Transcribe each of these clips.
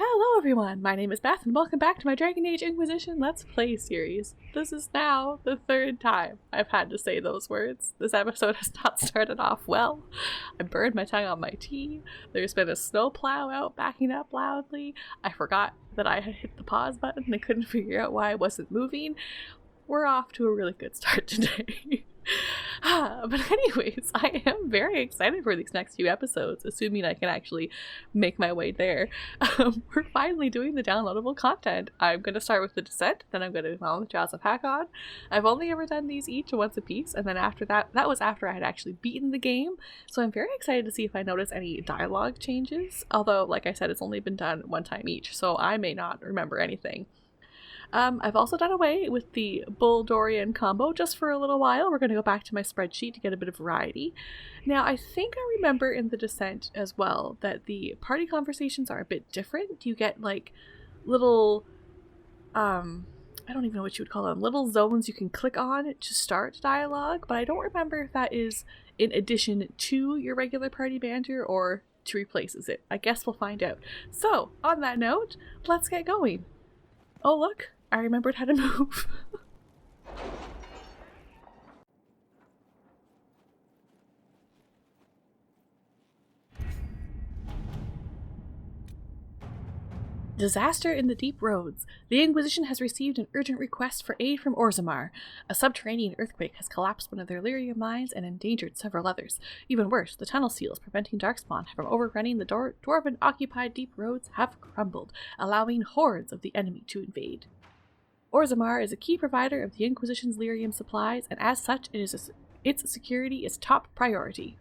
Hello everyone, my name is Beth and welcome back to my Dragon Age Inquisition Let's Play series. This is now the third time I've had to say those words. This episode has not started off well. I burned my tongue on my tea, there's been a snowplow out backing up loudly, I forgot that I had hit the pause button and I couldn't figure out why I wasn't moving. We're off to a really good start today. But anyways, I am very excited for these next few episodes, assuming I can actually make my way there. We're finally doing the downloadable content. I'm going to start with the Descent, then I'm going to go on with Jaws of Hakon. I've only ever done these each once a piece, and then after that was after I had actually beaten the game, so I'm very excited to see if I notice any dialogue changes, although, like I said, it's only been done one time each, so I may not remember anything. I've also done away with the Bull Dorian combo just for a little while. We're going to go back to my spreadsheet to get a bit of variety. Now, I think I remember in the Descent as well that the party conversations are a bit different. You get like little, I don't even know what you would call them, little zones you can click on to start dialogue, but I don't remember if that is in addition to your regular party banter or to replaces it. I guess we'll find out. So, on that note, let's get going. Oh look, I remembered how to move. Disaster in the deep roads. The Inquisition has received an urgent request for aid from Orzammar. A subterranean earthquake has collapsed one of their lyrium mines and endangered several others. Even worse, the tunnel seals preventing darkspawn from overrunning the dwarven-occupied deep roads have crumbled, allowing hordes of the enemy to invade. Orzammar is a key provider of the Inquisition's lyrium supplies, and as such, its security is top priority.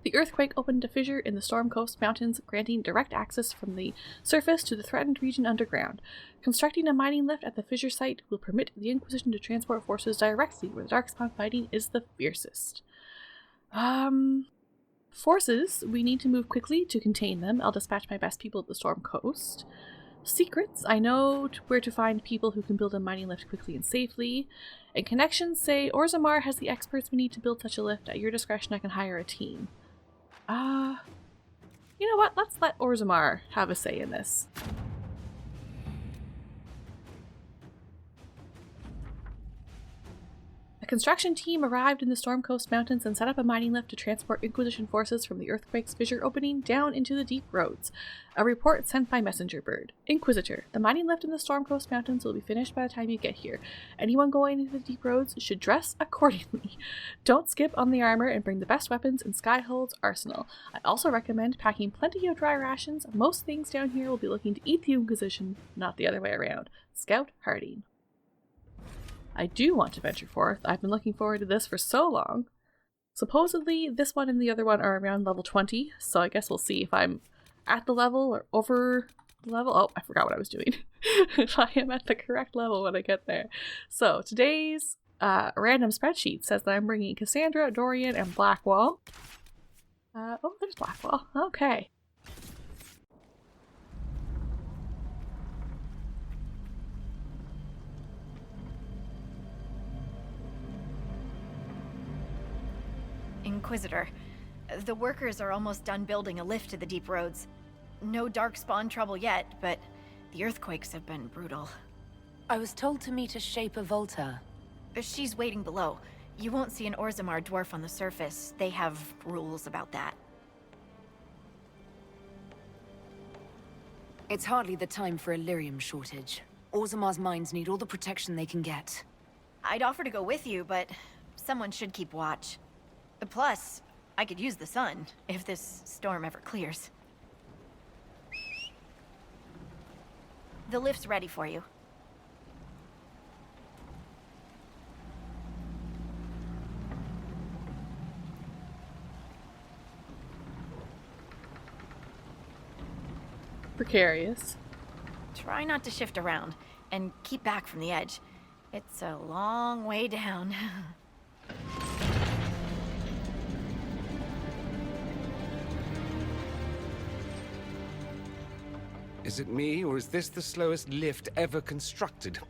The earthquake opened a fissure in the Storm Coast Mountains, granting direct access from the surface to the threatened region underground. Constructing a mining lift at the fissure site will permit the Inquisition to transport forces directly where the darkspawn fighting is the fiercest. Forces, we need to move quickly to contain them. I'll dispatch my best people at the Storm Coast. Secrets, I know where to find people who can build a mining lift quickly and safely. And connections say Orzammar has the experts we need to build such a lift. At your discretion, I can hire a team. You know what? Let's let Orzammar have a say in this. A construction team arrived in the Storm Coast Mountains and set up a mining lift to transport Inquisition forces from the earthquake's fissure opening down into the deep roads. A report sent by messenger bird. Inquisitor, the mining lift in the Storm Coast Mountains will be finished by the time you get here. Anyone going into the deep roads should dress accordingly. Don't skip on the armor and bring the best weapons in Skyhold's arsenal. I also recommend packing plenty of dry rations. Most things down here will be looking to eat the Inquisition, not the other way around. Scout Harding. I do want to venture forth. I've been looking forward to this for so long. Supposedly, this one and the other one are around level 20, so I guess we'll see if I'm at the level or over the level. Oh, I forgot what I was doing. If I am at the correct level when I get there. So, today's random spreadsheet says that I'm bringing Cassandra, Dorian, and Blackwall. Oh, there's Blackwall. Okay. Inquisitor, the workers are almost done building a lift to the deep roads. No darkspawn trouble yet, but the earthquakes have been brutal. I was told to meet a Shaper Volta. She's waiting below. You won't see an Orzammar dwarf on the surface. They have rules about that. It's hardly the time for a lyrium shortage. Orzammar's mines need all the protection they can get. I'd offer to go with you, but someone should keep watch. Plus, I could use the sun if this storm ever clears. The lift's ready for you. Precarious. Try not to shift around, and keep back from the edge. It's a long way down. Is it me, or is this the slowest lift ever constructed?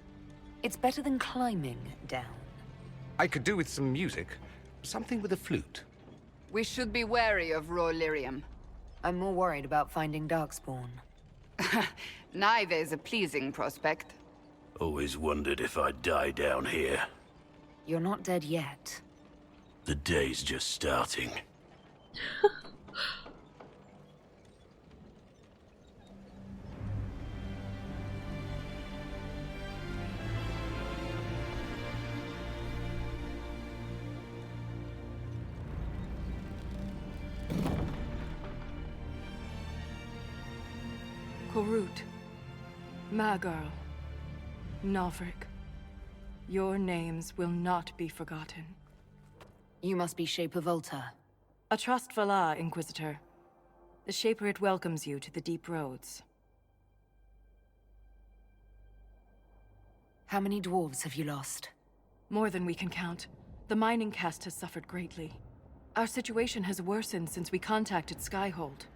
It's better than climbing down. I could do with some music. Something with a flute. We should be wary of raw lyrium. I'm more worried about finding Darkspawn. Neither is a pleasing prospect. Always wondered if I'd die down here. You're not dead yet. The day's just starting. Korut, Magirl, Varric, your names will not be forgotten. You must be Shaper Volta. A trust Vala, Inquisitor. The Shaperate welcomes you to the Deep Roads. How many dwarves have you lost? More than we can count. The mining caste has suffered greatly. Our situation has worsened since we contacted Skyhold.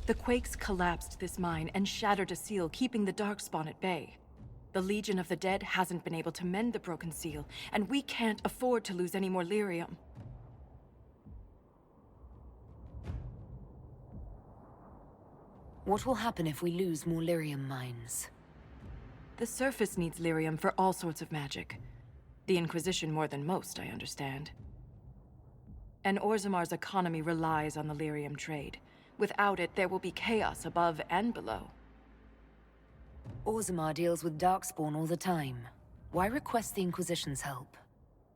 The quakes collapsed this mine and shattered a seal, keeping the Darkspawn at bay. The Legion of the Dead hasn't been able to mend the broken seal, and we can't afford to lose any more lyrium. What will happen if we lose more lyrium mines? The surface needs lyrium for all sorts of magic. The Inquisition more than most, I understand. And Orzamar's economy relies on the lyrium trade. Without it, there will be chaos above and below. Orzamar deals with Darkspawn all the time. Why request the Inquisition's help?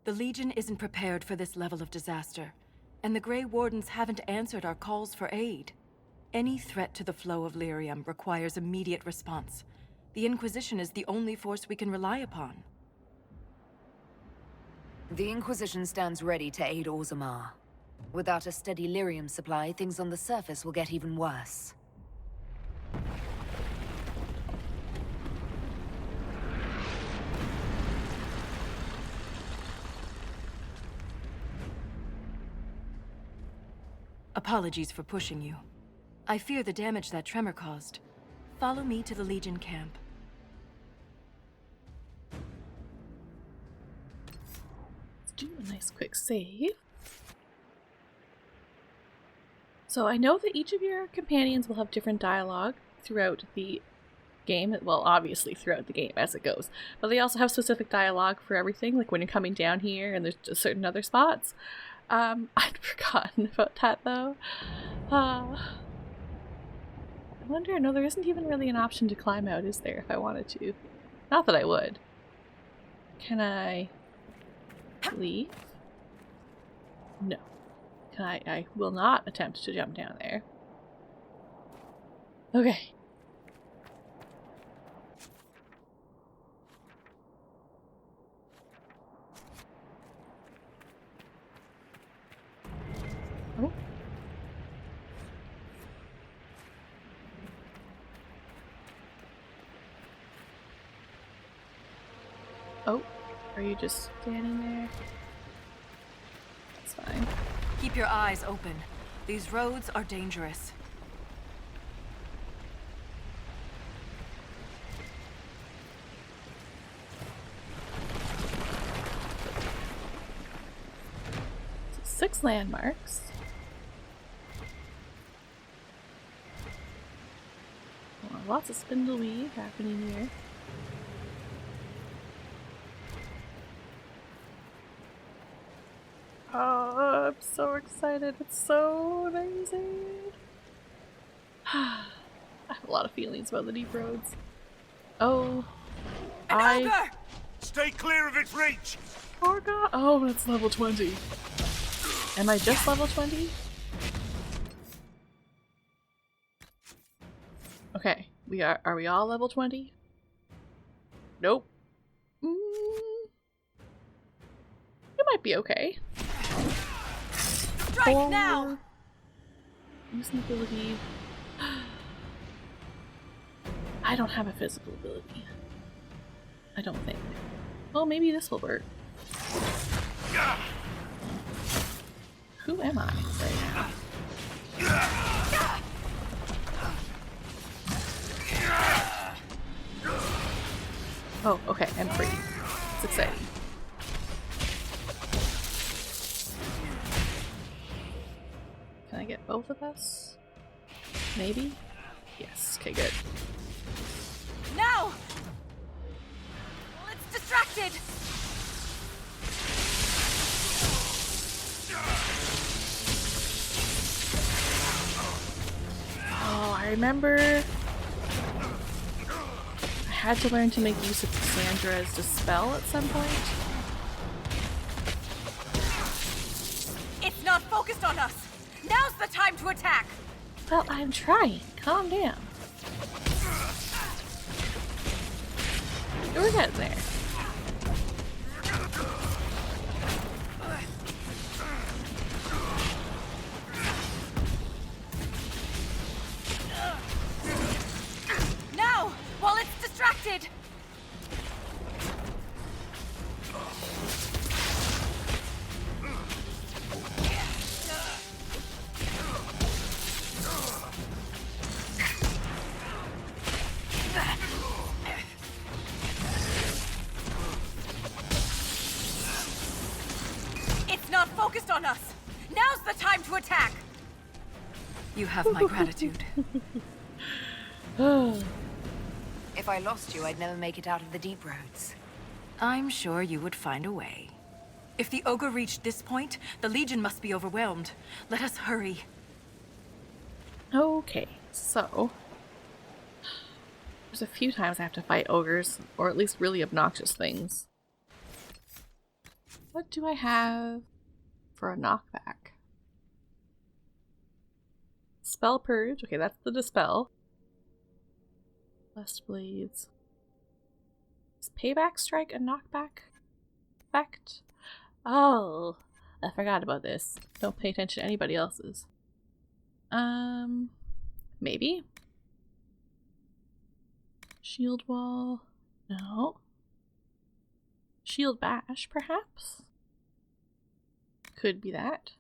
The Legion isn't prepared for this level of disaster, and the Grey Wardens haven't answered our calls for aid. Any threat to the flow of lyrium requires immediate response. The Inquisition is the only force we can rely upon. The Inquisition stands ready to aid Orzamar. Without a steady lyrium supply, things on the surface will get even worse. Apologies for pushing you. I fear the damage that tremor caused. Follow me to the Legion camp. Let's do a nice quick save. So I know that each of your companions will have different dialogue throughout the game. Well, obviously throughout the game as it goes. But they also have specific dialogue for everything, like when you're coming down here and there's just certain other spots. I'd forgotten about that though. I wonder, no, there isn't even really an option to climb out, is there, if I wanted to? Not that I would. Can I leave? No. I will not attempt to jump down there. Okay. Oh. Oh, are you just standing there? That's fine. Keep your eyes open. These roads are dangerous. So 6 landmarks. Oh, lots of spindle weave happening here. Oh, I'm so excited. It's so amazing. I have a lot of feelings about the deep roads. Oh, Stay clear of its reach! forgot. Oh, that's level 20. Am I just level 20? Okay, are we all level 20? Nope. It might be okay. Strike now! Use an ability. I don't have a physical ability. I don't think. Well, maybe this will work. Who am I right now? Oh, okay, I'm free. It's exciting. Can I get both of us? Maybe? Yes. Okay, good. Now! Well, it's distracted! Oh, I remember I had to learn to make use of Cassandra's Dispel at some point. It's not focused on us! Now's the time to attack! Well, I'm trying. Calm down. We're getting there. Now! While it's distracted! It's not focused on us! Now's the time to attack! You have my gratitude. If I lost you, I'd never make it out of the deep roads. I'm sure you would find a way. If the ogre reached this point, the Legion must be overwhelmed. Let us hurry. Okay, so there's a few times I have to fight ogres, or at least really obnoxious things. What do I have for a knockback? Spell Purge. Okay, that's the Dispel. Blessed Blades. Is Payback Strike a knockback effect? Oh, I forgot about this. Don't pay attention to anybody else's. Maybe? Shield Wall? No. Shield Bash, perhaps? Could be that.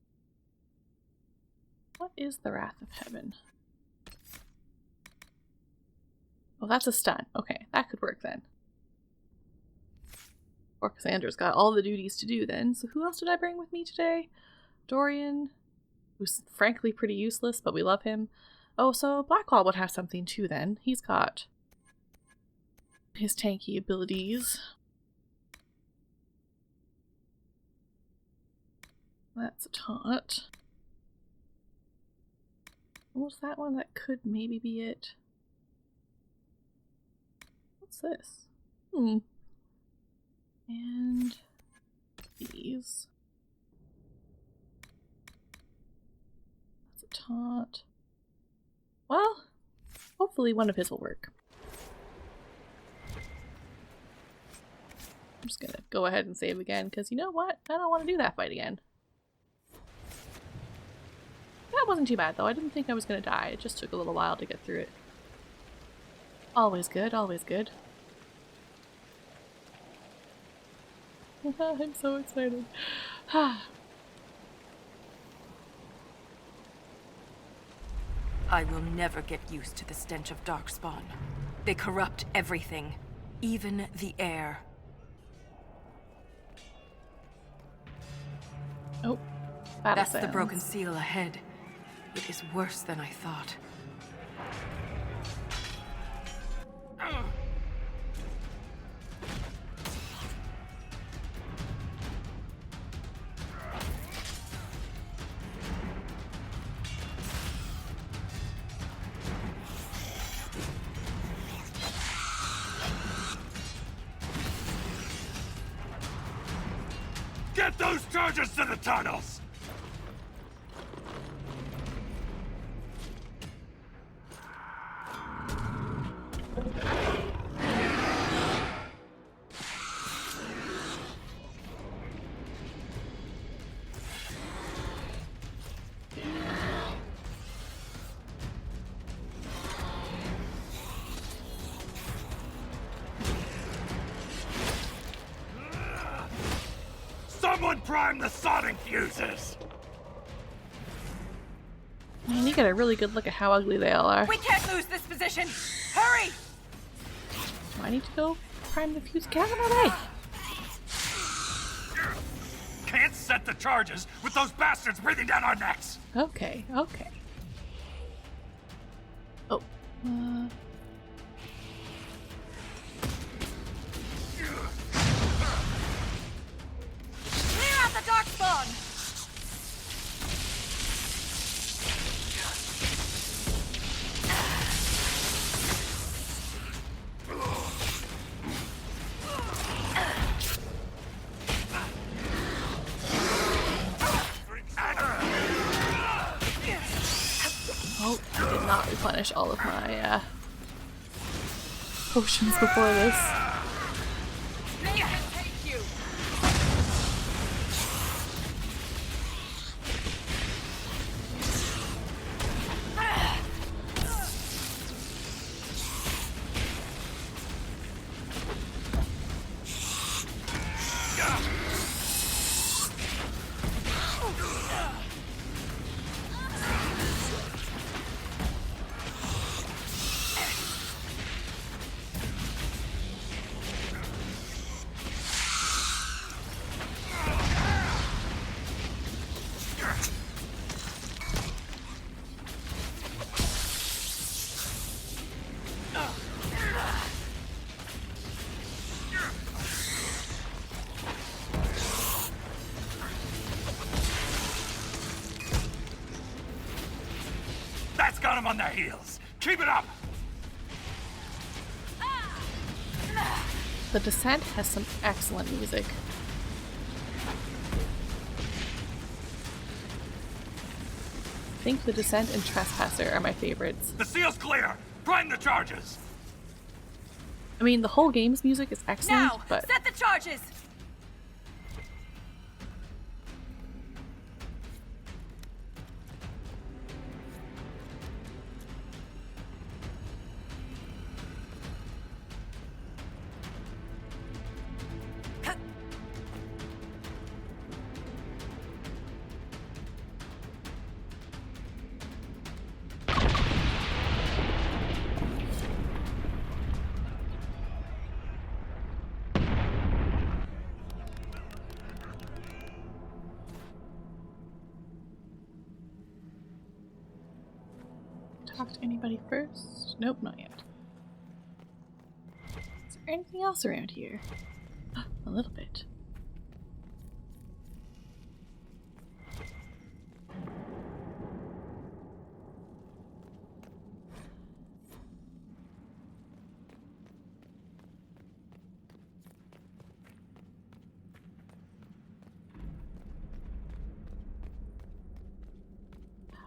What is the Wrath of Heaven? Oh, that's a stun. Okay, that could work then. Or Cassandra's got all the duties to do then. So who else did I bring with me today? Dorian, who's frankly pretty useless, but we love him. Oh, so Blackwall would have something too then. He's got his tanky abilities. That's a taunt. What's that one? That could maybe be it. What's this? And these. That's a taunt. Well, hopefully one of his will work. I'm just gonna go ahead and save again, because you know what? I don't want to do that fight again. That wasn't too bad though. I didn't think I was gonna die. It just took a little while to get through it. Always good, always good. I'm so excited. I will never get used to the stench of Darkspawn. They corrupt everything, even the air. Oh, that's the broken seal ahead. It is worse than I thought. Get those charges to the tunnels! Someone prime the sonic fuses! Man, you get a really good look at how ugly they all are. We can't lose this position! Hurry! Do I need to go prime the fuse? Get out of my way! Can't set the charges with those bastards breathing down our necks! Okay, okay. Clear out the darkspawn! Oh, I did not replenish all of my potions before this. That's got them on their heels. Keep it up! The Descent has some excellent music. I think The Descent and Trespasser are my favorites. The seal's clear! Prime the charges! I mean, the whole game's music is excellent, Now, but set the charges! talk to anybody first? Nope, not yet. Is there anything else around here? A little bit.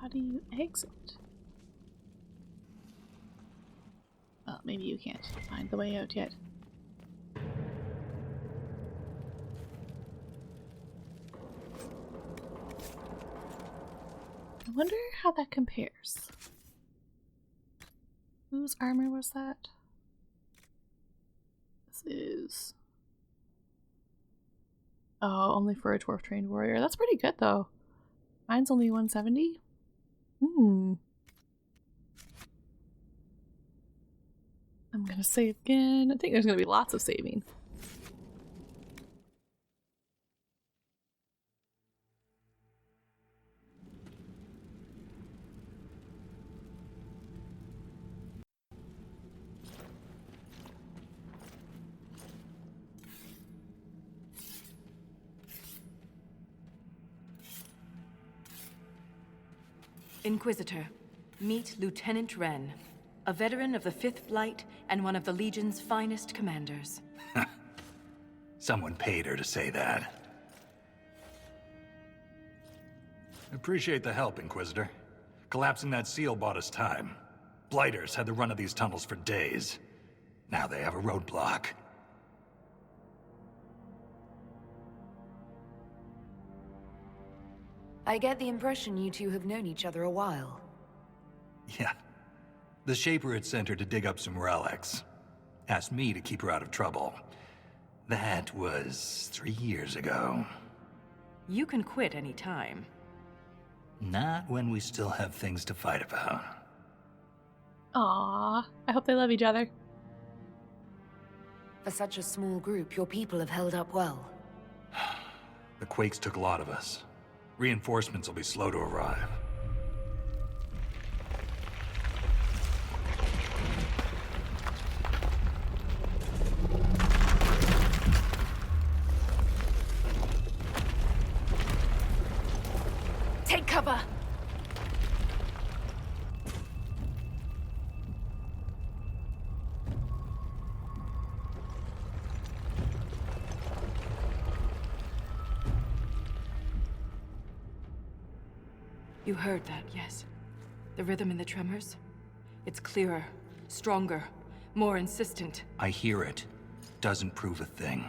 How do you exit? Well, maybe you can't find the way out yet. I wonder how that compares. Whose armor was that? This is... Oh, only for a dwarf trained warrior. That's pretty good though. Mine's only 170. I'm gonna save again. I think there's gonna be lots of saving. Inquisitor, meet Lieutenant Wren, a veteran of the 5th Flight and one of the Legion's finest commanders. Someone paid her to say that. Appreciate the help, Inquisitor. Collapsing that seal bought us time. Blighters had the run of these tunnels for days. Now they have a roadblock. I get the impression you two have known each other a while. Yeah. The Shaper had sent her to dig up some relics. Asked me to keep her out of trouble. That was 3 years ago. You can quit any time. Not when we still have things to fight about. Aww, I hope they love each other. For such a small group, your people have held up well. The Quakes took a lot of us. Reinforcements will be slow to arrive. You heard that, yes? The rhythm in the tremors? It's clearer, stronger, more insistent. I hear it. Doesn't prove a thing.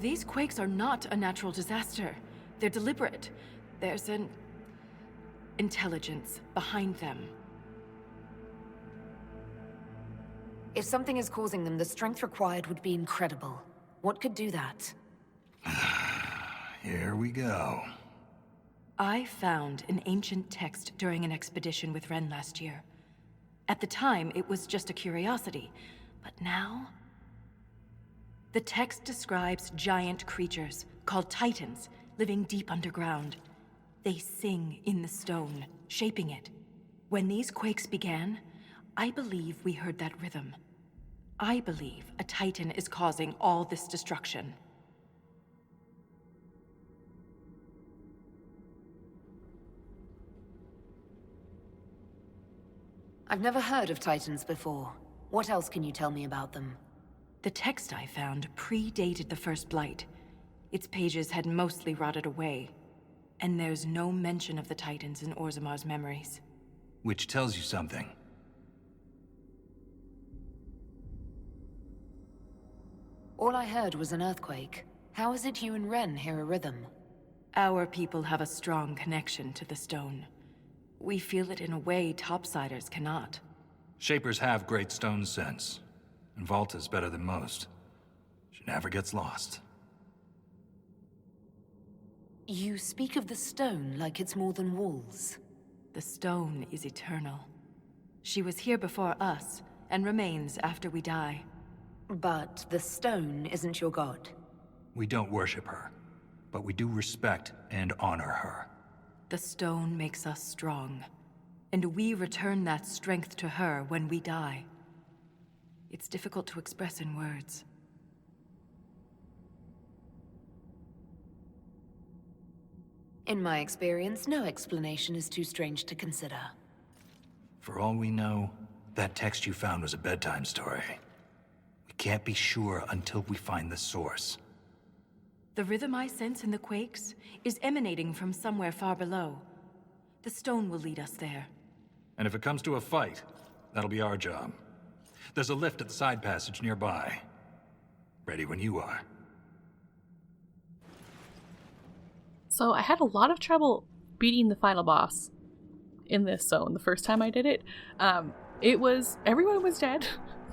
These quakes are not a natural disaster. They're deliberate. There's an intelligence behind them. If something is causing them, the strength required would be incredible. What could do that? Here we go. I found an ancient text during an expedition with Ren last year. At the time, it was just a curiosity, but now... The text describes giant creatures, called Titans, living deep underground. They sing in the stone, shaping it. When these quakes began, I believe we heard that rhythm. I believe a Titan is causing all this destruction. I've never heard of Titans before. What else can you tell me about them? The text I found predated the First Blight. Its pages had mostly rotted away, and there's no mention of the Titans in Orzamar's memories. Which tells you something. All I heard was an earthquake. How is it you and Ren hear a rhythm? Our people have a strong connection to the stone. We feel it in a way topsiders cannot. Shapers have great stone sense, and Volta's better than most. She never gets lost. You speak of the stone like it's more than walls. The stone is eternal. She was here before us, and remains after we die. But the stone isn't your god. We don't worship her, but we do respect and honor her. The stone makes us strong, and we return that strength to her when we die. It's difficult to express in words. In my experience, no explanation is too strange to consider. For all we know, that text you found was a bedtime story. We can't be sure until we find the source. The rhythm I sense in the quakes is emanating from somewhere far below. The stone will lead us there. And if it comes to a fight, that'll be our job. There's a lift at the side passage nearby. Ready when you are. So I had a lot of trouble beating the final boss in this zone the first time I did it. Everyone was dead,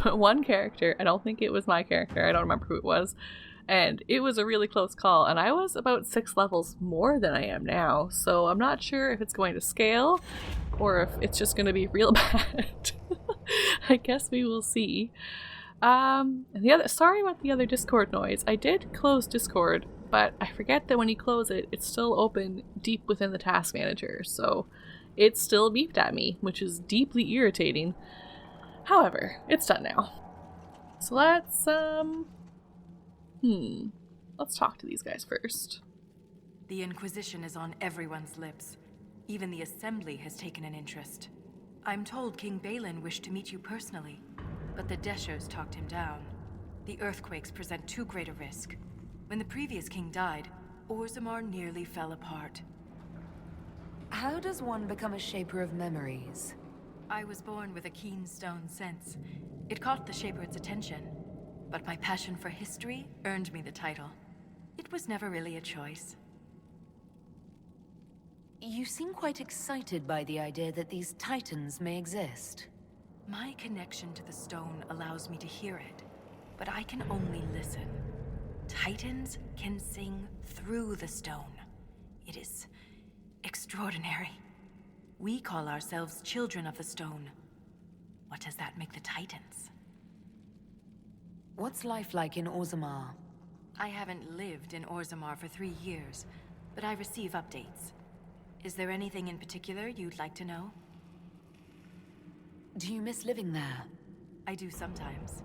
but one character, I don't think it was my character, I don't remember who it was, and it was a really close call, and I was about 6 levels more than I am now, so I'm not sure if it's going to scale or if it's just going to be real bad. I guess we will see. Sorry about the other Discord noise. I did close Discord, but I forget that when you close it, it's still open deep within the task manager, so it still beeped at me, which is deeply irritating. However, it's done now. So let's talk to these guys first. The Inquisition is on everyone's lips. Even the Assembly has taken an interest. I'm told King Balin wished to meet you personally, but the Deshers talked him down. The earthquakes present too great a risk. When the previous king died, Orzammar nearly fell apart. How does one become a shaper of memories? I was born with a keen stone sense. It caught the Shaper's attention, but my passion for history earned me the title. It was never really a choice. You seem quite excited by the idea that these Titans may exist. My connection to the stone allows me to hear it, but I can only listen. Titans can sing through the stone. It is extraordinary. We call ourselves children of the stone. What does that make the Titans? What's life like in Orzammar? I haven't lived in Orzammar for 3 years, but I receive updates. Is there anything in particular you'd like to know? Do you miss living there? I do sometimes.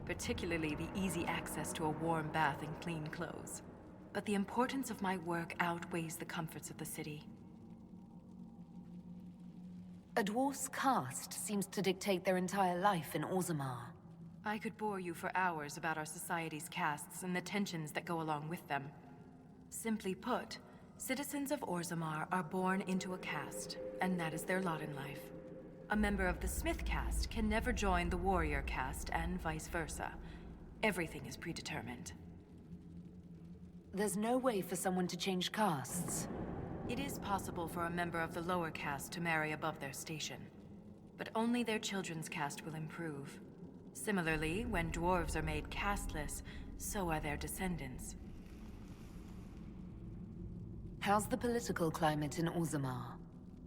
Particularly the easy access to a warm bath and clean clothes. But the importance of my work outweighs the comforts of the city. A dwarf's caste seems to dictate their entire life in Orzammar. I could bore you for hours about our society's castes and the tensions that go along with them. Simply put, Citizens of Orzammar are born into a caste, and that is their lot in life. A member of the Smith caste can never join the warrior caste, and vice versa. Everything is predetermined. There's no way for someone to change castes. It is possible for a member of the lower caste to marry above their station, but only their children's caste will improve. Similarly, when dwarves are made casteless, so are their descendants. How's the political climate in Orzammar?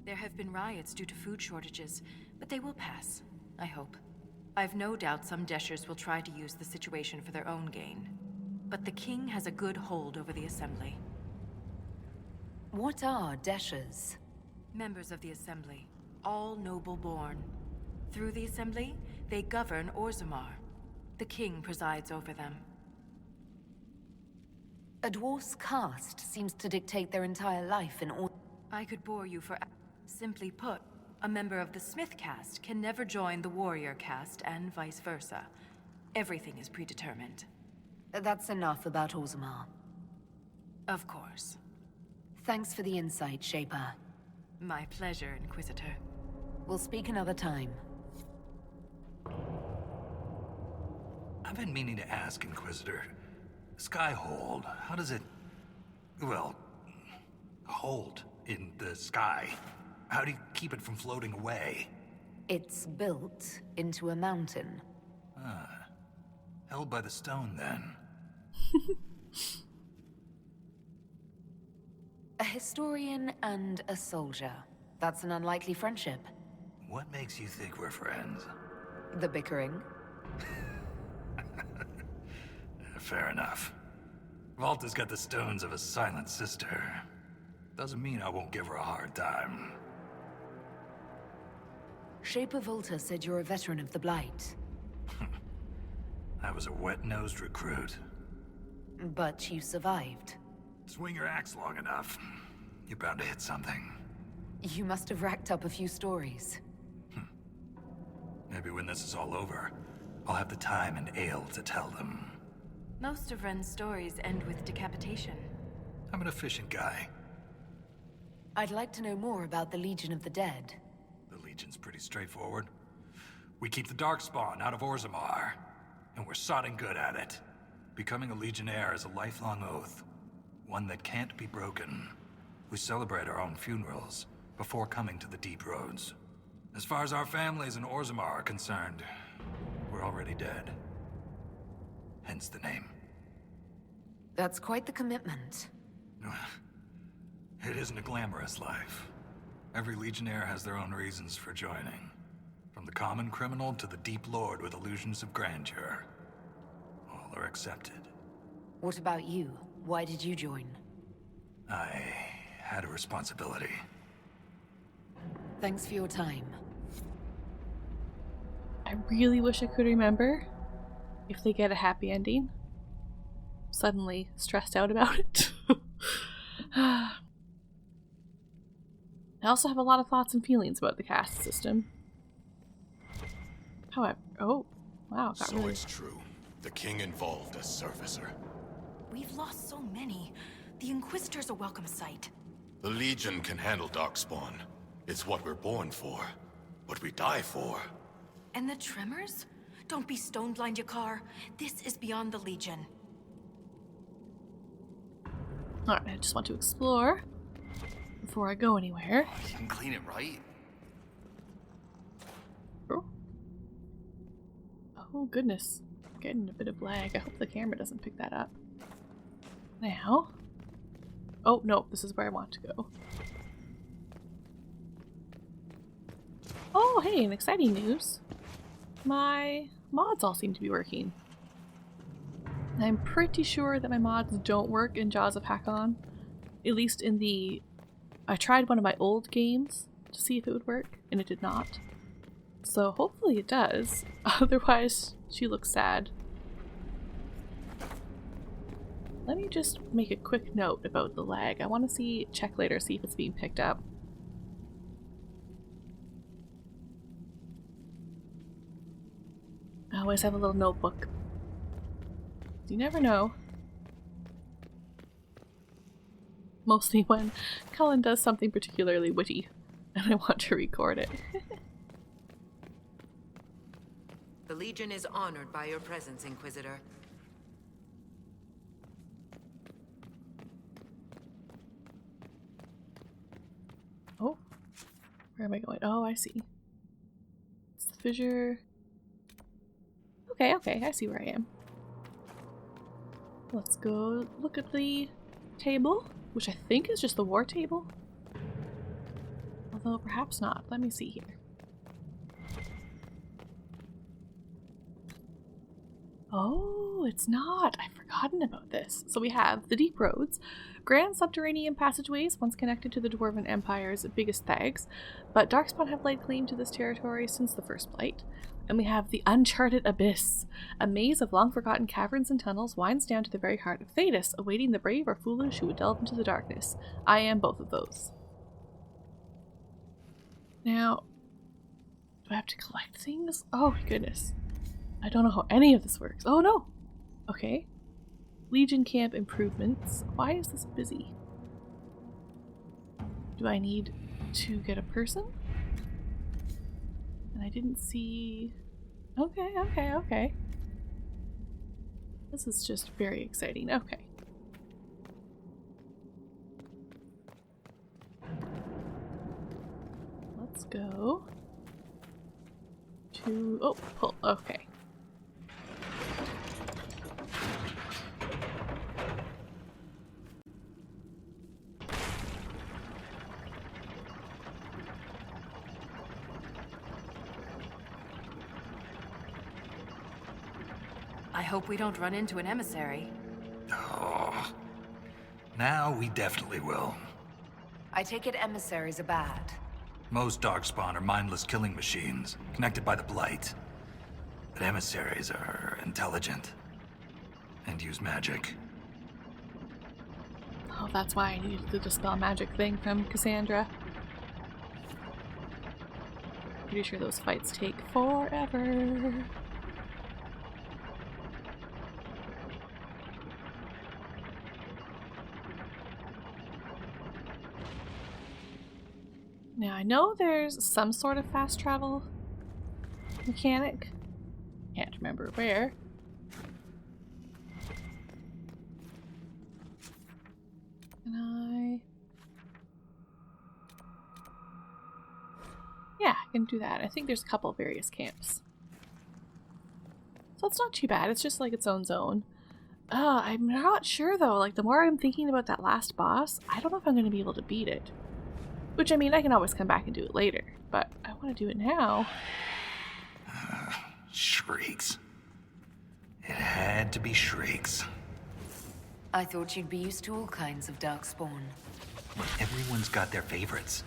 There have been riots due to food shortages, but they will pass, I hope. I've no doubt some Deshers will try to use the situation for their own gain. But the king has a good hold over the Assembly. What are Deshers? Members of the Assembly, all noble-born. Through the Assembly, they govern Orzammar. The king presides over them. A dwarf's caste seems to dictate their entire life in Orzammar. I could bore you for... Simply put, a member of the Smith caste can never join the warrior caste, and vice versa. Everything is predetermined. That's enough about Orzammar. Of course. Thanks for the insight, Shaper. My pleasure, Inquisitor. We'll speak another time. I've been meaning to ask, Inquisitor. Skyhold, how does it... well... hold in the sky? How do you keep it from floating away? It's built into a mountain. Held by the stone, then. A historian and a soldier. That's an unlikely friendship. What makes you think we're friends? The bickering. Fair enough. Volta's got the stones of a silent sister. Doesn't mean I won't give her a hard time. Shaper Volta said you're a veteran of the Blight. I was a wet-nosed recruit. But you survived. Swing your axe long enough, you're bound to hit something. You must have racked up a few stories. Maybe when this is all over, I'll have the time and ale to tell them. Most of Ren's stories end with decapitation. I'm an efficient guy. I'd like to know more about the Legion of the Dead. The Legion's pretty straightforward. We keep the Darkspawn out of Orzammar, and we're sodding good at it. Becoming a Legionnaire is a lifelong oath, one that can't be broken. We celebrate our own funerals before coming to the Deep Roads. As far as our families in Orzammar are concerned, we're already dead. Hence the name. That's quite the commitment. It isn't a glamorous life. Every Legionnaire has their own reasons for joining. From the common criminal to the Deep Lord with illusions of grandeur. All are accepted. What about you? Why did you join? I had a responsibility. Thanks for your time. I really wish I could remember if they get a happy ending. Suddenly stressed out about it. I also have a lot of thoughts and feelings about the caste system. However, oh, wow. So really... it's true. The king involved a surfacer. We've lost so many. The Inquisitor's a welcome sight. The Legion can handle Darkspawn. It's what we're born for. What we die for. And the Tremors? Don't be stone blind, Yakar. This is beyond the Legion. Alright, I just want to explore before I go anywhere. You can clean it, right? Oh goodness, getting a bit of lag. I hope the camera doesn't pick that up. Now, oh no, this is where I want to go. Oh hey, and exciting news. My mods all seem to be working. I'm pretty sure that my mods don't work in Jaws of Hakon. At least in the... I tried one of my old games to see if it would work, and it did not. So hopefully it does. Otherwise, she looks sad. Let me just make a quick note about the lag. I want to check later, see if it's being picked up. I always have a little notebook. You never know. mostly when Cullen does something particularly witty and I want to record it. The Legion is honored by your presence, Inquisitor. Oh, where am I going? Oh, I see. It's the fissure. Okay, okay, I see where I am. Let's go look at the table, which I think is just the war table. Although perhaps not. Let me see here. Oh, it's not. I've forgotten about this. So we have the deep roads, grand subterranean passageways once connected to the Dwarven Empire's biggest thags, but Darkspawn have laid claim to this territory since the First Blight. And we have the Uncharted Abyss. A maze of long-forgotten caverns and tunnels winds down to the very heart of Thedas, awaiting the brave or foolish who would delve into the darkness. I am both of those. Now, do I have to collect things? Oh my goodness. I don't know how any of this works. Oh no! Okay. Legion camp improvements. Why is this busy? Do I need to get a person? And I didn't see... Okay, okay, okay. This is just very exciting. Okay. Let's go to... Oh, pull. Okay. I hope we don't run into an emissary. Oh. Now we definitely will. I take it emissaries are bad. Most Darkspawn are mindless killing machines, connected by the Blight. But emissaries are intelligent. And use magic. Oh, that's why I needed the dispel magic thing from Cassandra. Pretty sure those fights take forever. Now I know there's some sort of fast travel mechanic. Can't remember where. Can I? Yeah, I can do that. I think there's a couple various camps. So it's not too bad. It's just like its own zone. I'm not sure though. Like the more I'm thinking about that last boss, I don't know if I'm going to be able to beat it. Which, I mean, I can always come back and do it later, but I want to do it now. Shrieks. It had to be shrieks. I thought you'd be used to all kinds of darkspawn. Everyone's got their favorites.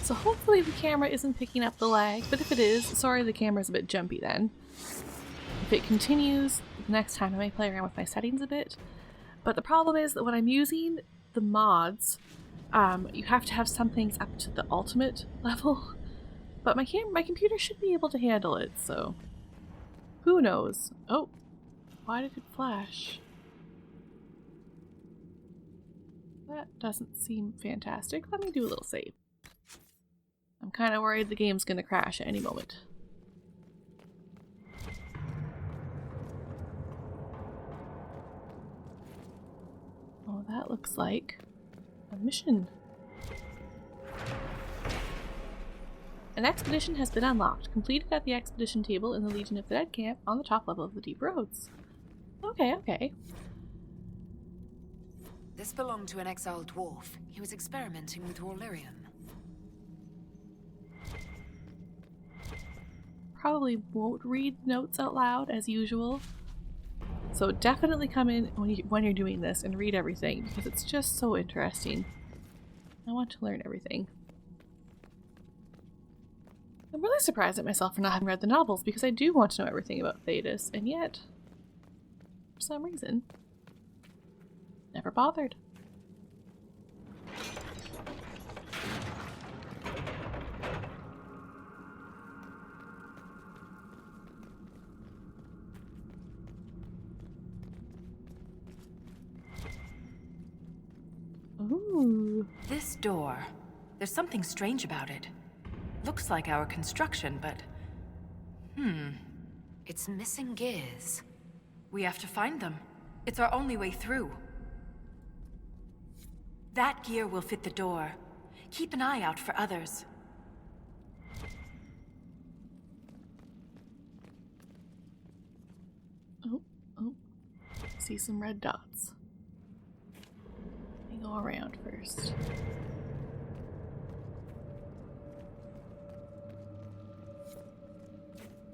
So hopefully the camera isn't picking up the lag, but if it is, sorry the camera's a bit jumpy then. If it continues, next time I may play around with my settings a bit. But the problem is that when I'm using the mods, you have to have some things up to the ultimate level. But my computer should be able to handle it, so who knows? Oh, why did it flash? That doesn't seem fantastic. Let me do a little save. I'm kind of worried the game's going to crash at any moment. Oh, that looks like a mission. An expedition has been unlocked, completed at the expedition table in the Legion of the Dead camp on the top level of the Deep Roads. Okay, okay. This belonged to an exiled dwarf. He was experimenting with raw lyrium. Probably won't read notes out loud as usual. So definitely come in when you're doing this and read everything because it's just so interesting. I want to learn everything. I'm really surprised at myself for not having read the novels because I do want to know everything about Thedas, and yet for some reason. Never bothered. Ooh. This door. There's something strange about it. Looks like our construction, but... It's missing gears. We have to find them. It's our only way through. That gear will fit the door. Keep an eye out for others. Oh. See some red dots. Let me go around first.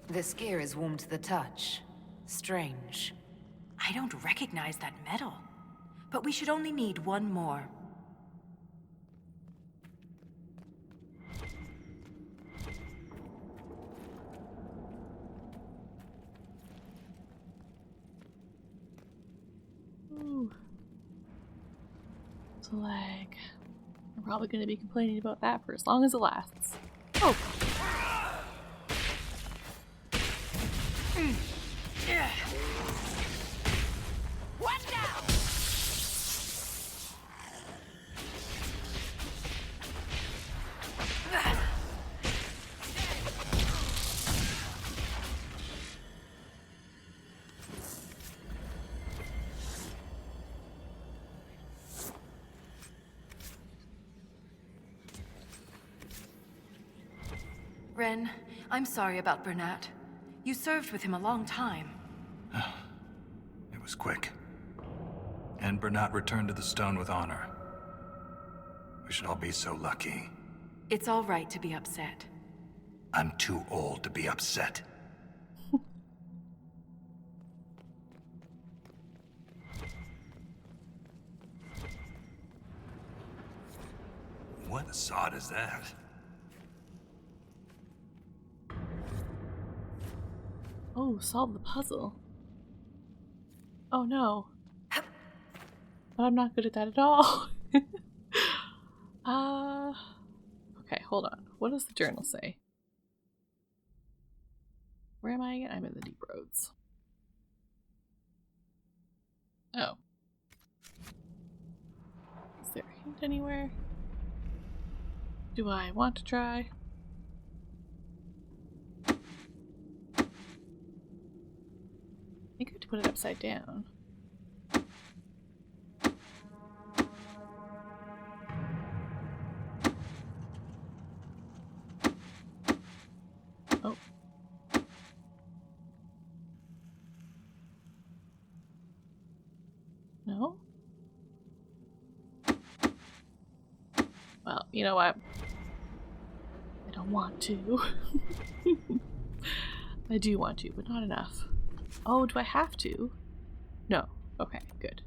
This gear is warm to the touch. Strange. I don't recognize that metal. But we should only need one more. Ooh. It's a lag. I'm probably going to be complaining about that for as long as it lasts. Oh! Watch out! Ren, I'm sorry about Bernat. You served with him a long time. It was quick. And Bernat returned to the stone with honor. We should all be so lucky. It's all right to be upset. I'm too old to be upset. What sod is that? Oh, solve the puzzle. Oh no. But I'm not good at that at all. Okay, hold on. What does the journal say? Where am I again? I'm in the deep roads. Oh. Is there a hint anywhere? Do I want to try? I think I have to put it upside down. Oh. No? Well, you know what? I don't want to. I do want to, but not enough. Oh, do I have to? No. Okay, good.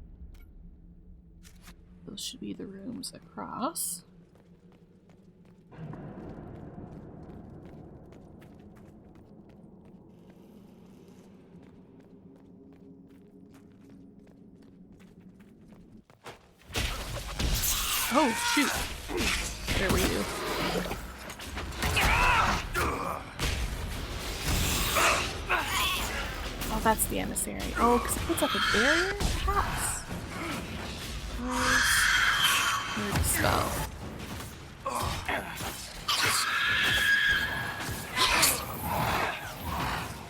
Those should be the rooms across. Oh, shoot. Where were you? Oh, that's the emissary. Oh, because it puts up a barrier, perhaps? Where's the spell?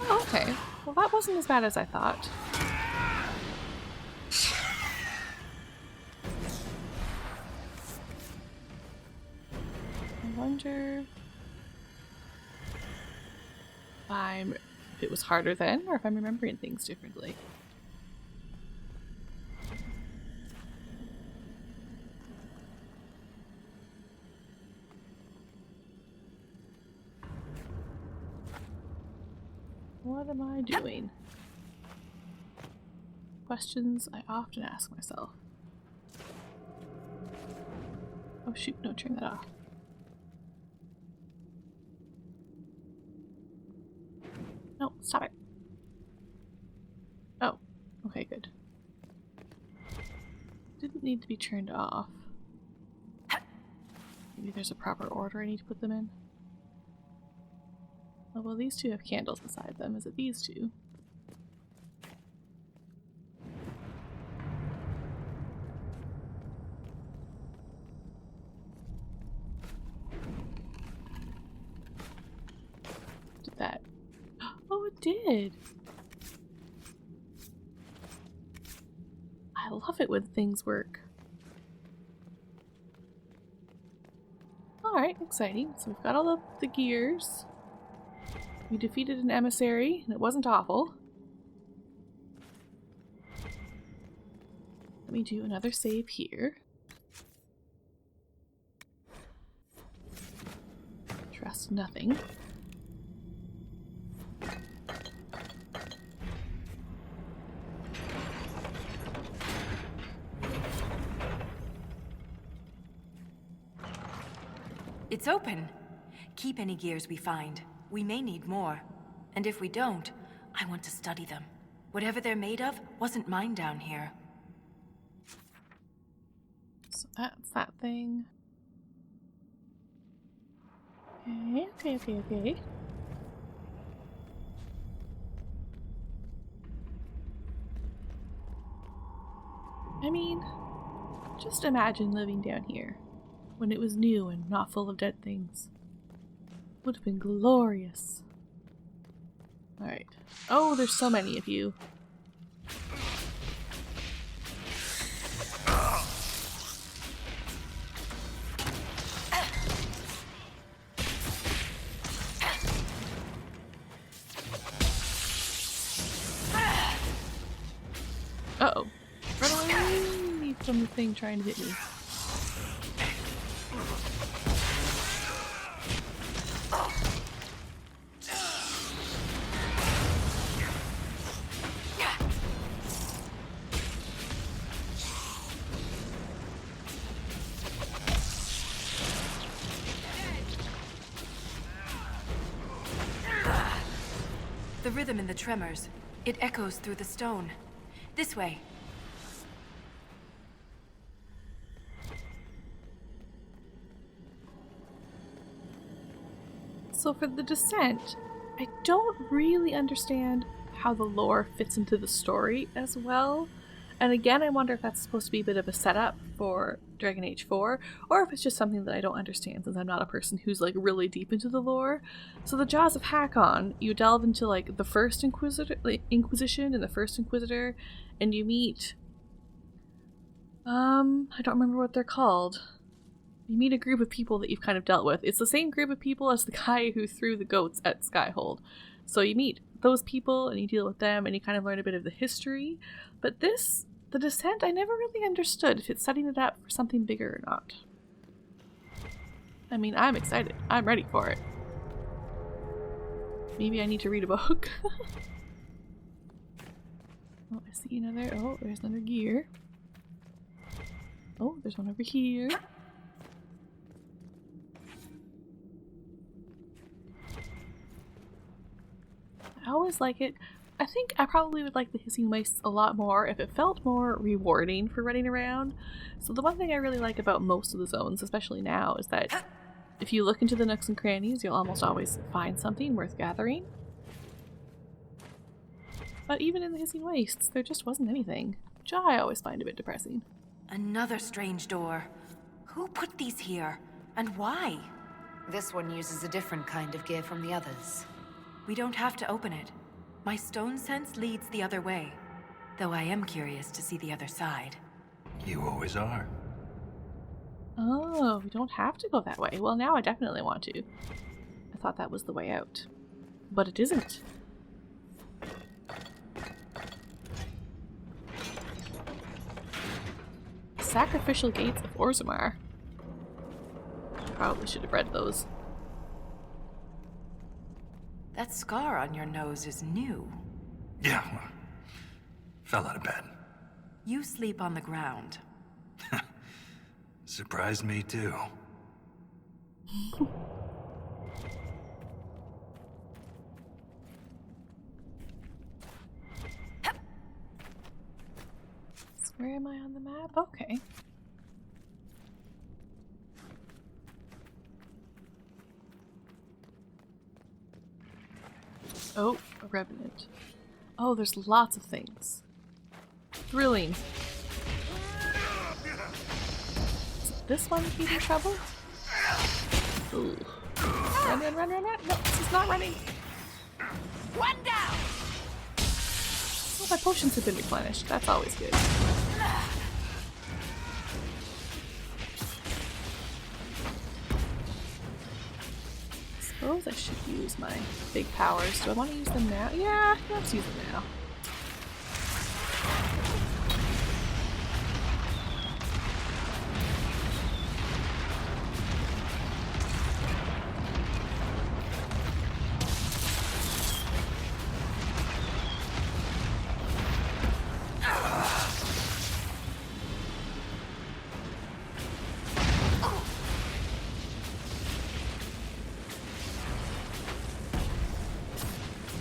Oh, okay. Well, that wasn't as bad as I thought. I wonder if it was harder then, or if I'm remembering things differently. What am I doing? Questions I often ask myself. Oh shoot, no, turn that off. No, stop it. Oh, okay, good. didn't need to be turned off. Maybe there's a proper order I need to put them in. Oh, well, these two have candles beside them. Is it these two? Did that? Oh, it did! I love it when things work. Alright, exciting. So we've got all the gears. We defeated an emissary, and it wasn't awful. Let me do another save here. Trust nothing. It's open. Keep any gears we find. We may need more. And if we don't, I want to study them. Whatever they're made of wasn't mine down here. So that's that thing. Okay. I mean, just imagine living down here when it was new and not full of dead things. Would have been glorious. Alright. Oh, there's so many of you. Uh-oh. Run away from the thing trying to hit me. The rhythm in the tremors. It echoes through the stone. This way. So for the Descent, I don't really understand how the lore fits into the story as well. And again, I wonder if that's supposed to be a bit of a setup for Dragon Age 4, or if it's just something that I don't understand since I'm not a person who's like really deep into the lore. So the Jaws of Hakon, you delve into like the first Inquisition and the first Inquisitor, and you meet I don't remember what they're called. You meet a group of people that you've kind of dealt with. It's the same group of people as the guy who threw the goats at Skyhold. So you meet those people and you deal with them and you kind of learn a bit of the history. But this, the Descent, I never really understood if it's setting it up for something bigger or not. I mean, I'm excited. I'm ready for it. Maybe I need to read a book. Oh, I see another. Oh, there's another gear. Oh, there's one over here. I always like it. I think I probably would like the Hissing Wastes a lot more if it felt more rewarding for running around. So the one thing I really like about most of the zones, especially now, is that if you look into the nooks and crannies, you'll almost always find something worth gathering. But even in the Hissing Wastes, there just wasn't anything, which I always find a bit depressing. Another strange door. Who put these here? And why? This one uses a different kind of gear from the others. We don't have to open it. My stone sense leads the other way. Though I am curious to see the other side. You always are. Oh, we don't have to go that way. Well, now I definitely want to. I thought that was the way out. But it isn't. Sacrificial Gates of Orzammar. Probably should have read those. That scar on your nose is new. Yeah, well, fell out of bed. You sleep on the ground. Surprised me too. Where am I on the map? Okay. Oh, a revenant. Oh, there's lots of things. Thrilling. Is this one keeping trouble? Ooh. Run, run, run, run, run! No, this is not running! One down! Oh, my potions have been replenished. That's always good. I suppose I should use my big powers. Do I want to use them now? Yeah, let's use them now.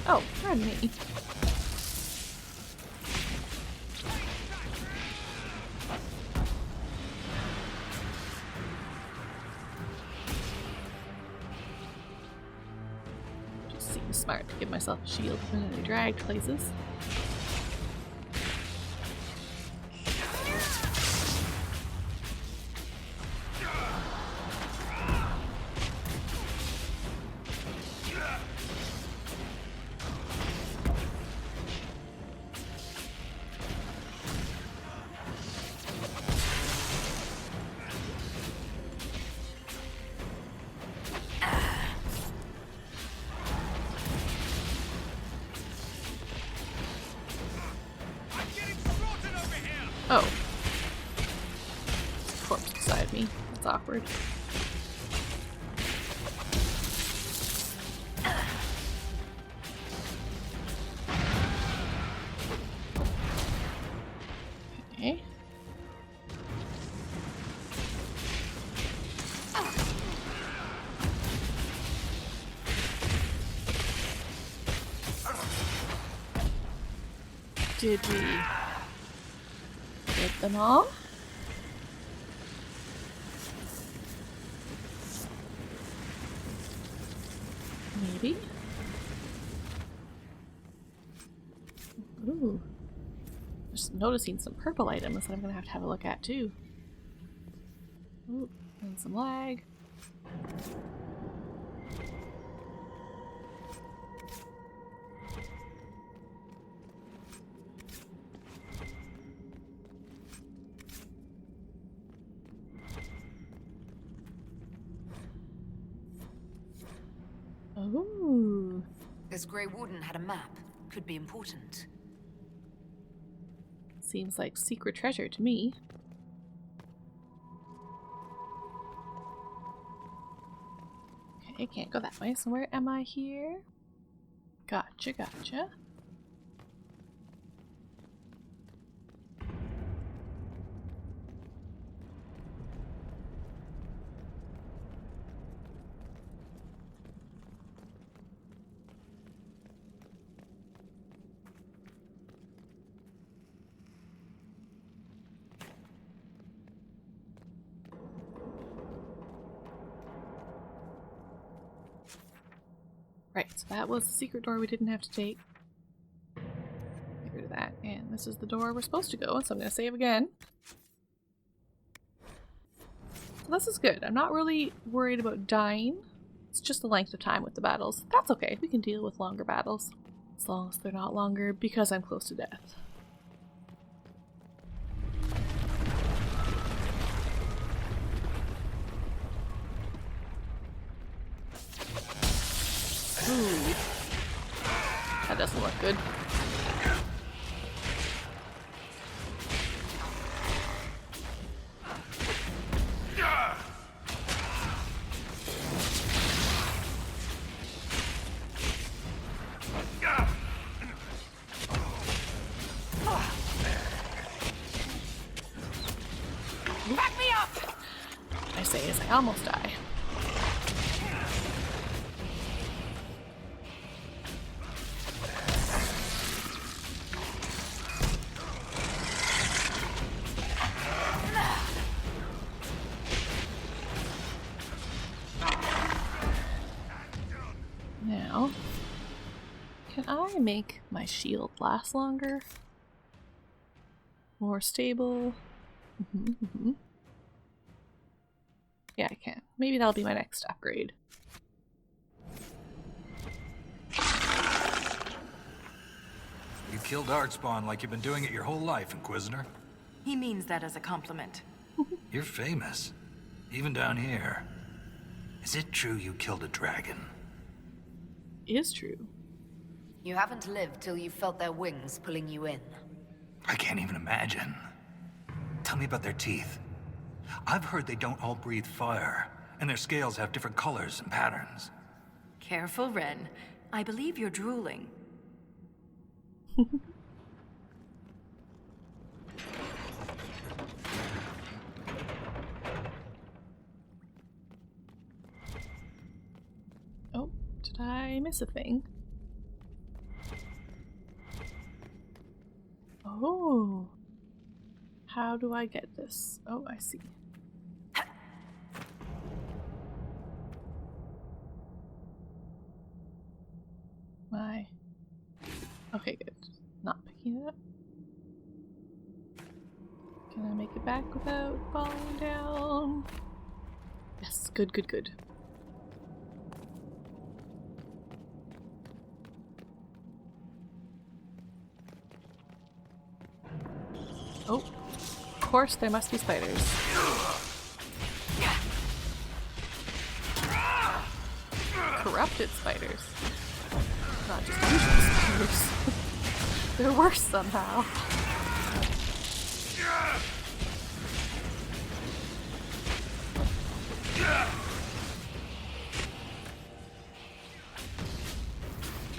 Oh, pardon me. Just seems smart to give myself a shield when I dragged places. Oh. Corpse beside me. That's awkward. Okay. Did we get them all? Maybe? Ooh. Just noticing some purple items that I'm gonna have a look at too. Ooh, and some lag. Ooh. This Grey Warden had a map. Could be important. Seems like secret treasure to me. Okay, can't go that way. So where am I here? Gotcha, gotcha. Right, so that was the secret door we didn't have to take. Get rid of that. And this is the door we're supposed to go, so I'm going to save again. So this is good. I'm not really worried about dying. It's just the length of time with the battles. That's okay. We can deal with longer battles. As long as they're not longer because I'm close to death. Ooh. That doesn't look good. Back me up! I say as I almost die. I make my shield last longer? More stable? Yeah, I can. Maybe that'll be my next upgrade. You kill Darkspawn like you've been doing it your whole life, Inquisitor. He means that as a compliment. You're famous. Even down here. Is it true you killed a dragon? Is true. You haven't lived till you felt their wings pulling you in. I can't even imagine. Tell me about their teeth. I've heard they don't all breathe fire, and their scales have different colors and patterns. Careful, Ren. I believe you're drooling. Oh, did I miss a thing? Oh. How do I get this? Oh, I see. My. Okay, good. Not picking it up. Can I make it back without falling down? Yes, good, good, good. Oh, of course there must be spiders. Corrupted spiders. Not just usual spiders. They're worse somehow.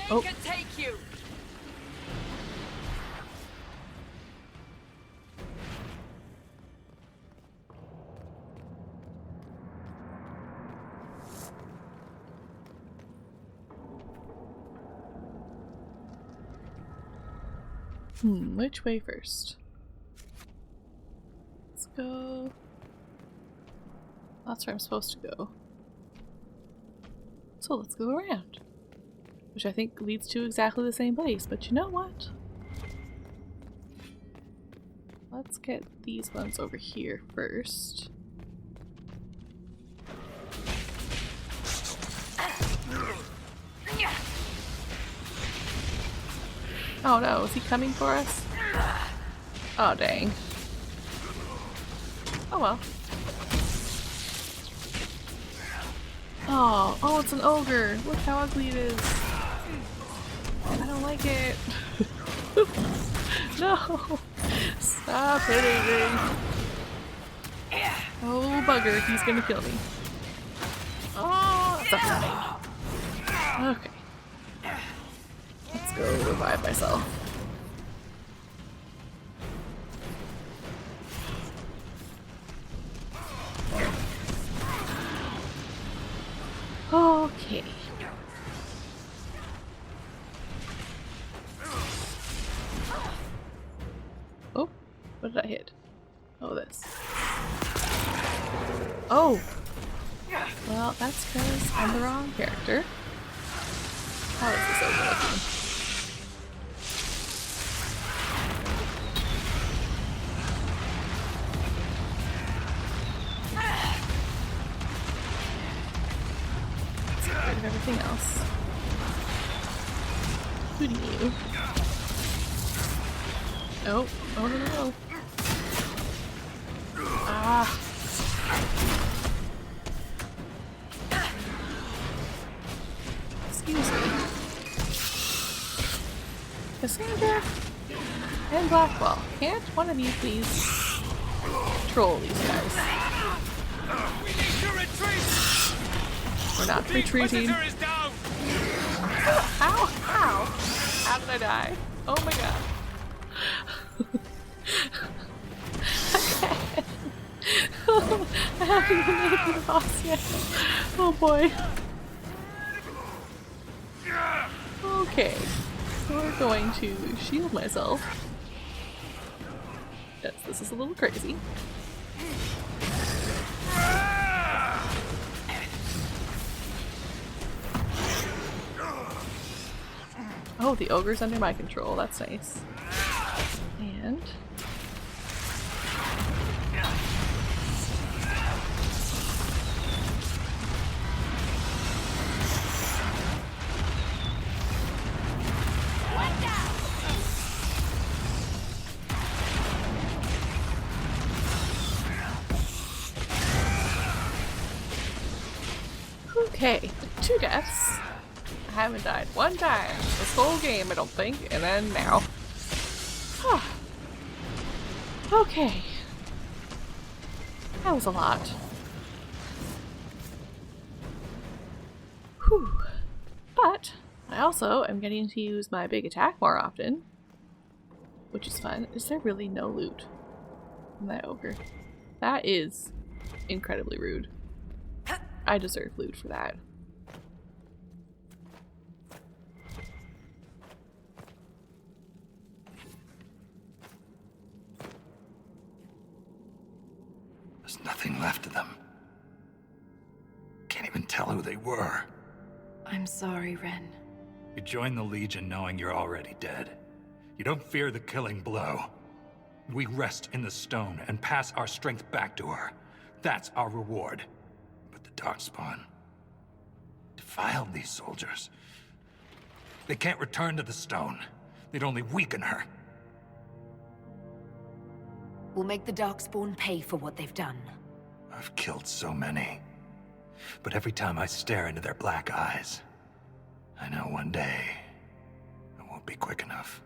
Oh. Make it take you! Which way first? Let's go. That's where I'm supposed to go. So let's go around. Which I think leads to exactly the same place, but you know what? Let's get these ones over here first. Oh no, is he coming for us? Oh dang. Oh well. Oh, it's an ogre. Look how ugly it is. I don't like it. No! Stop hitting me. Oh bugger, he's gonna kill me. Oh, that's upsetting. Okay. Let's go revive myself. Okay. Oh, what did I hit? Oh, this. Oh! Well, that's because I'm the wrong character. How is this overlooking? Let's get rid of everything else. Including you. Oh, oh no, no, no. Ah. Excuse me. Cassandra and Blackwall. Can't one of you please troll these guys? We need to retreat! We're not retreating. Is down. How? How? How did I die? Oh my god. I haven't even made it to the boss yet. Oh boy. Okay. So we're going to shield myself. Yes, this is a little crazy. Oh, Oh, the ogre's under my control. That's nice. And... okay, 2 deaths. I haven't died 1 time this whole game, I don't think, and then now. Okay. That was a lot. Whew. But I also am getting to use my big attack more often, which is fun. Is there really no loot from that ogre? That is incredibly rude. I deserve loot for that. There's nothing left of them. Can't even tell who they were. I'm sorry, Ren. You joined the Legion knowing you're already dead. You don't fear the killing blow. We rest in the stone and pass our strength back to her. That's our reward. But the Darkspawn defiled these soldiers. They can't return to the stone. They'd only weaken her. We'll make the Darkspawn pay for what they've done. I've killed so many. But every time I stare into their black eyes, I know one day it won't be quick enough.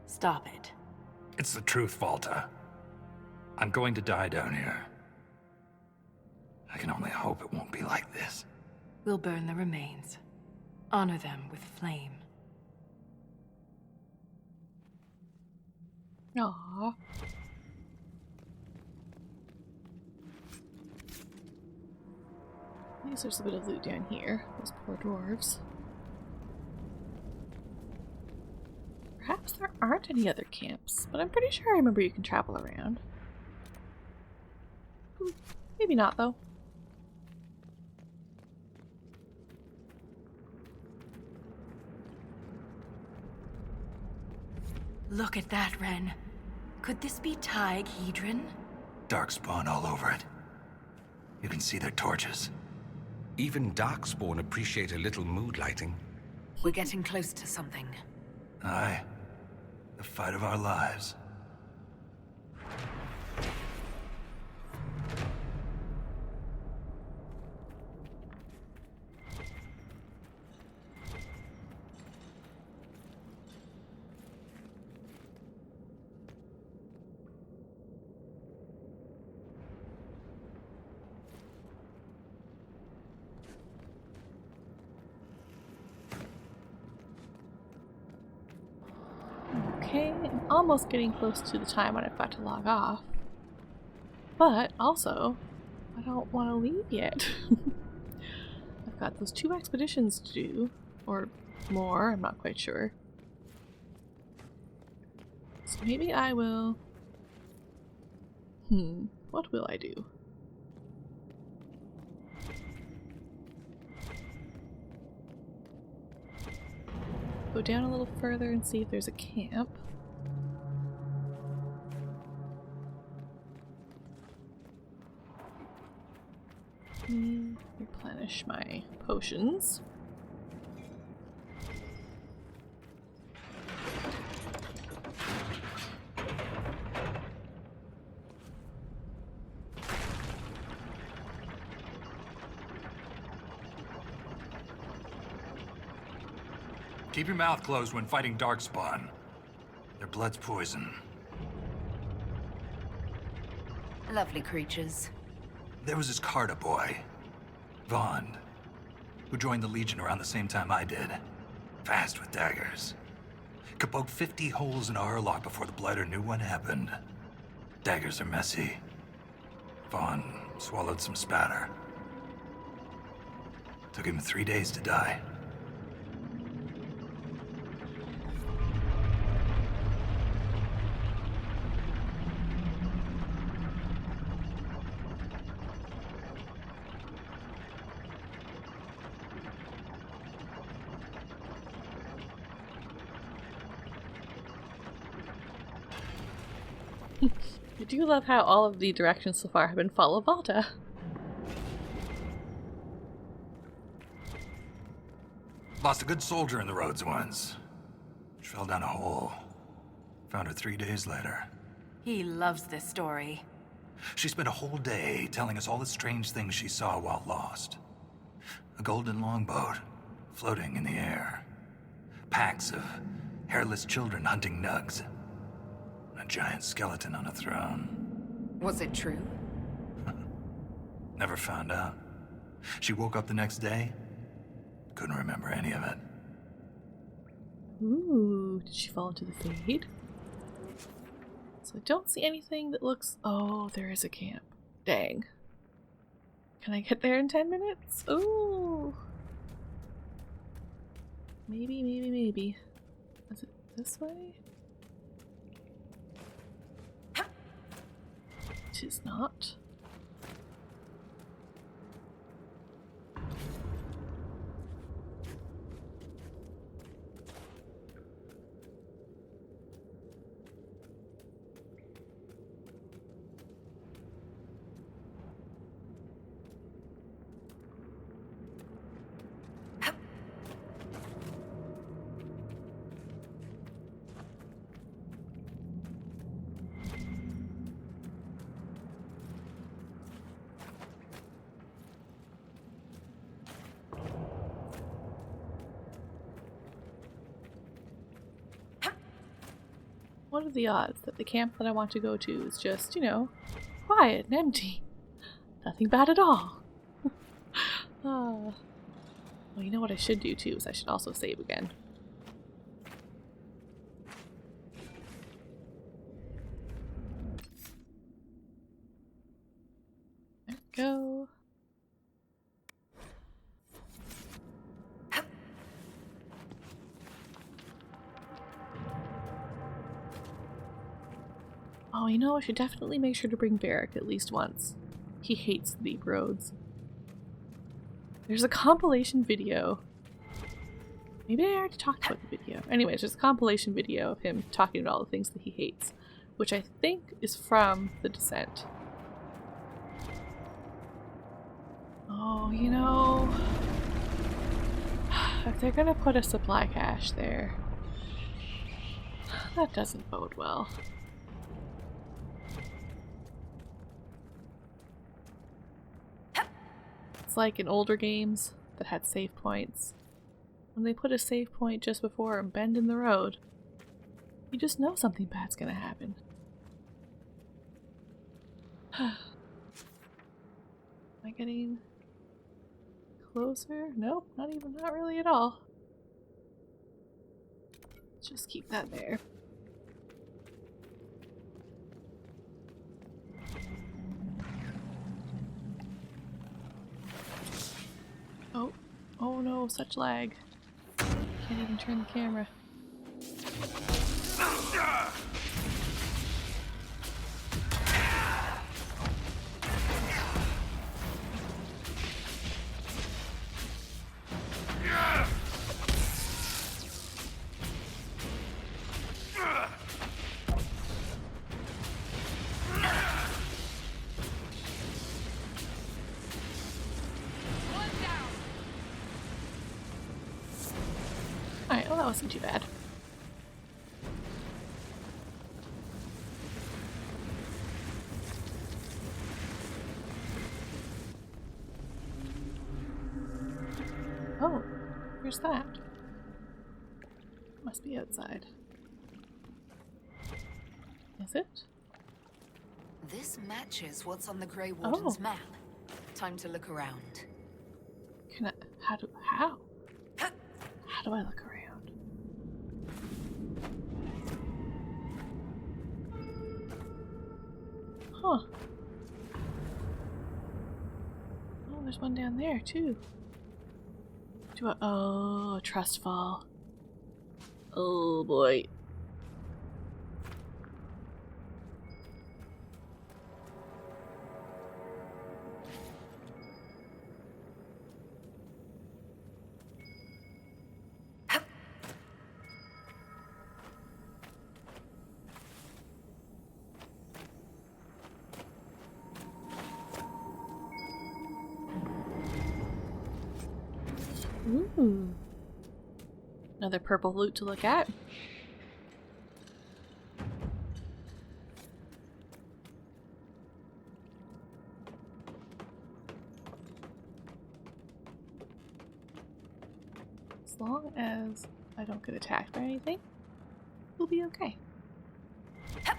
Stop it. It's the truth, Volta. I'm going to die down here. I can only hope it won't be like this. We'll burn the remains. Honor them with flame. Aww. I guess there's a bit of loot down here. Those poor dwarves. Perhaps there aren't any other camps, but I'm pretty sure I remember you can travel around. Maybe not, though. Look at that, Ren. Could this be Tig Hedron? Darkspawn all over it. You can see their torches. Even Darkspawn appreciate a little mood lighting. We're getting close to something. Aye. The fight of our lives. Okay, I'm almost getting close to the time when I've got to log off. But also, I don't want to leave yet. I've got those 2 expeditions to do, or more, I'm not quite sure. So maybe I will... what will I do? Go down a little further and see if there's a camp. Replenish my potions. Keep your mouth closed when fighting Darkspawn. Their blood's poison. Lovely creatures. There was this Carta boy, Vaughn, who joined the Legion around the same time I did. Fast with daggers. Could poke 50 holes in a Hurlock before the Blighter knew what happened. Daggers are messy. Vaughn swallowed some spatter. Took him 3 days to die. I do love how all of the directions so far have been follow Volta. Lost a good soldier in the roads once. She fell down a hole. Found her 3 days later. He loves this story. She spent a whole day telling us all the strange things she saw while lost. A golden longboat floating in the air. Packs of hairless children hunting nugs. A giant skeleton on a throne. Was it true? Never found out. She woke up the next day. Couldn't remember any of it. Ooh, did she fall into the fade? So I don't see anything that looks... Oh, there is a camp. Dang. Can I get there in 10 minutes? Ooh. Maybe. Is it this way? It is not. What are the odds that the camp that I want to go to is just, you know, quiet and empty? Nothing bad at all. Well, you know what I should do too is I should also save again. There we go. Oh, you know, I should definitely make sure to bring Varric at least once. He hates the deep roads. There's a compilation video. Maybe I already talked about the video. Anyways, there's a compilation video of him talking about all the things that he hates, which I think is from The Descent. Oh, you know... If they're gonna put a supply cache there, that doesn't bode well. It's like in older games that had save points. When they put a save point just before a bend in the road, you just know something bad's gonna happen. Am I getting closer? Nope, not really at all. Let's just keep that there. Oh no, such lag. Can't even turn the camera. Alright, well that wasn't too bad. Oh, where's that? Must be outside. Is it? This matches what's on the Grey Warden's map. Time to look around. Can I... How do I look around? Huh. Oh, there's one down there too. Oh, a trust fall. Oh boy. Ooh. Another purple loot to look at. As long as I don't get attacked or anything, we'll be okay. I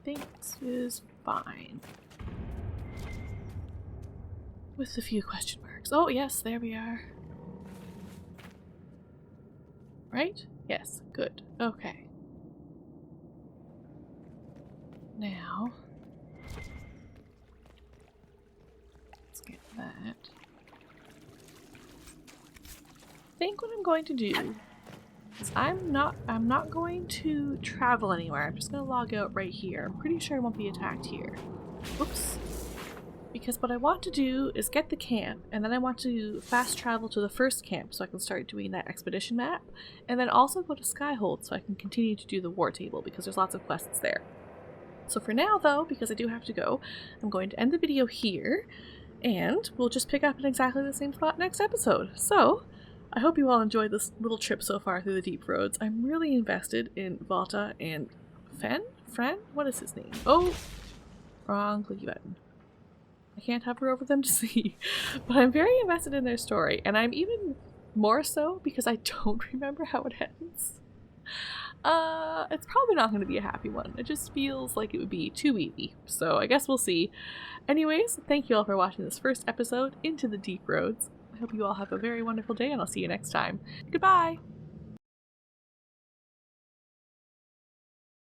think this is fine. With a few question marks. Oh yes, there we are. Right? Yes, good. Okay. Now, let's get that. I think what I'm going to do is I'm not going to travel anywhere. I'm just going to log out right here. I'm pretty sure I won't be attacked here. Oops. Because what I want to do is get the camp, and then I want to fast travel to the first camp so I can start doing that expedition map, and then also go to Skyhold so I can continue to do the war table because there's lots of quests there. So for now though, because I do have to go, I'm going to end the video here, and we'll just pick up in exactly the same spot next episode. So, I hope you all enjoyed this little trip so far through the Deep Roads. I'm really invested in Valta and Fren? What is his name? Oh! Wrong clicky button. I can't hover over them to see, but I'm very invested in their story, and I'm even more so because I don't remember how it ends. It's probably not going to be a happy one. It just feels like it would be too easy, so I guess we'll see. Anyways, thank you all for watching this first episode into the Deep Roads. I hope you all have a very wonderful day, and I'll see you next time. Goodbye!